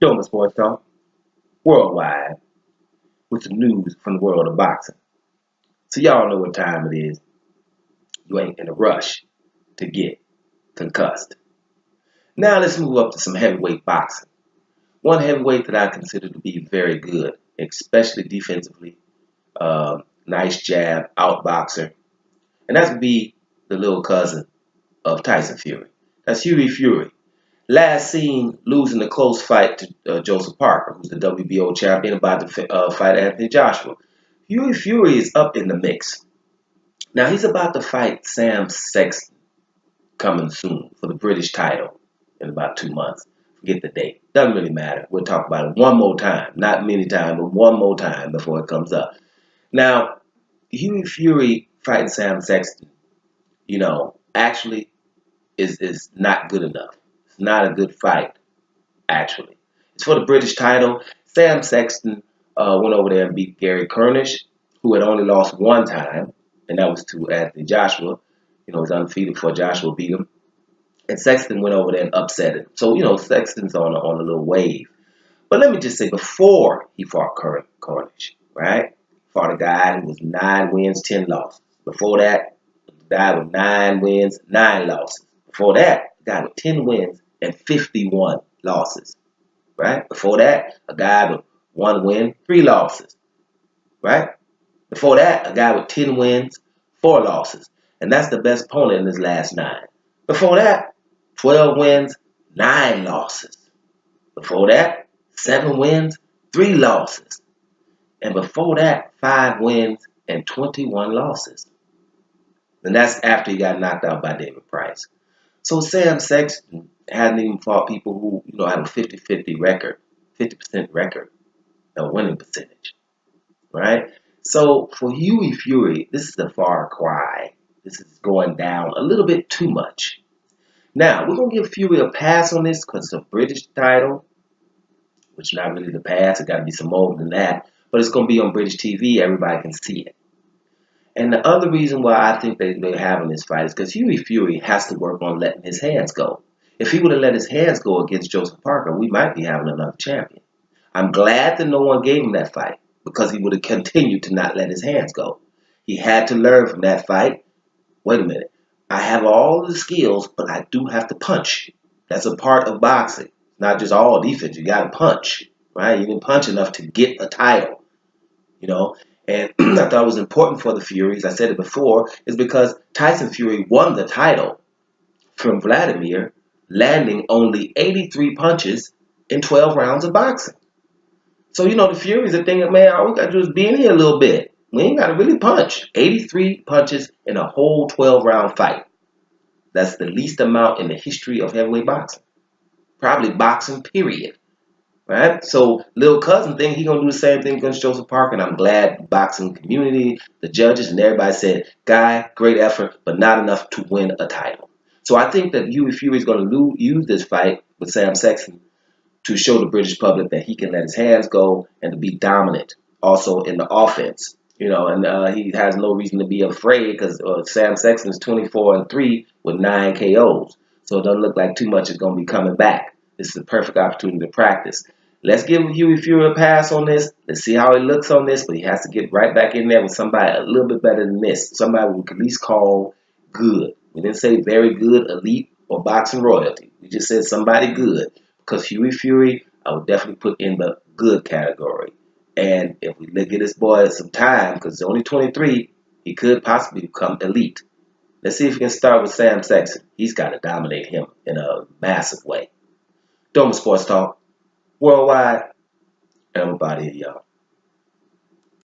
Doing Sports Talk worldwide with the news from the world of boxing. So y'all know what time it is. You ain't in a rush to get concussed. Now let's move up to some heavyweight boxing. One heavyweight that I consider to be very good, especially defensively. Nice jab, outboxer. And that would be the little cousin of Tyson Fury. That's Hughie Fury. Last seen losing a close fight to Joseph Parker, who's the WBO champion, about to fight Anthony Joshua. Hughie Fury is up in the mix. Now he's about to fight Sam Sexton coming soon for the British title in about 2 months. Forget the date. Doesn't really matter. We'll talk about it one more time. Not many times, but one more time before it comes up. Now, Hughie Fury fighting Sam Sexton, actually is not good enough. It's not a good fight, actually. It's for the British title. Sam Sexton went over there and beat Gary Kernish, who had only lost one time, and that was to Anthony Joshua. He's undefeated before Joshua beat him. And Sexton went over there and upset him. So, Sexton's on a little wave. But let me just say, before he fought Kernish, right? Fought a guy who was 9 wins, 10 losses. Before that, a guy with 9 wins, 9 losses. Before that, a guy with 10 wins and 51 losses. Right? Before that, a guy with 1 win, 3 losses. Right? Before that, a guy with 10 wins, 4 losses. And that's the best opponent in his last 9. Before that, 12 wins, 9 losses. Before that, 7 wins, 3 losses. And before that, 5 wins and 21 losses. And that's after he got knocked out by David Price. So Sam Sexton hadn't even fought people who, have a 50-50 record, 50% record, a winning percentage, right? So for Hughie Fury, this is a far cry. This is going down a little bit too much. Now, we're going to give Fury a pass on this because it's a British title, which is not really the pass. It got to be some more than that. But it's going to be on British TV. Everybody can see it. And the other reason why I think they're having this fight is because Hughie Fury has to work on letting his hands go. If he would have let his hands go against Joseph Parker, we might be having another champion. I'm glad that no one gave him that fight because he would have continued to not let his hands go. He had to learn from that fight. Wait a minute. I have all the skills, but I do have to punch. That's a part of boxing. Not just all defense. You got to punch, right? You didn't punch enough to get a title, And I thought it was important for the Furies, I said it before, is because Tyson Fury won the title from Vladimir, landing only 83 punches in 12 rounds of boxing. So, the Furies are thinking, man, all we got to do is be in here a little bit. We ain't got to really punch. 83 punches in a whole 12-round fight. That's the least amount in the history of heavyweight boxing. Probably boxing, period. Right? So, little cousin think he going to do the same thing against Joseph Parker, and I'm glad the boxing community, the judges, and everybody said, guy, great effort, but not enough to win a title. So I think that Hughie Fury is going to use this fight with Sam Sexton to show the British public that he can let his hands go and to be dominant also in the offense. And he has no reason to be afraid because Sam Sexton is 24-3 with 9 KOs. So it doesn't look like too much is going to be coming back. This is a perfect opportunity to practice. Let's give Hughie Fury a pass on this. Let's see how he looks on this, but he has to get right back in there with somebody a little bit better than this. Somebody we can at least call good. We didn't say very good, elite, or boxing royalty. We just said somebody good. Because Hughie Fury, I would definitely put in the good category. And if we give this boy some time, because he's only 23, he could possibly become elite. Let's see if we can start with Sam Sexton. He's got to dominate him in a massive way. Doma Sports Talk, worldwide, and I'm about here, y'all.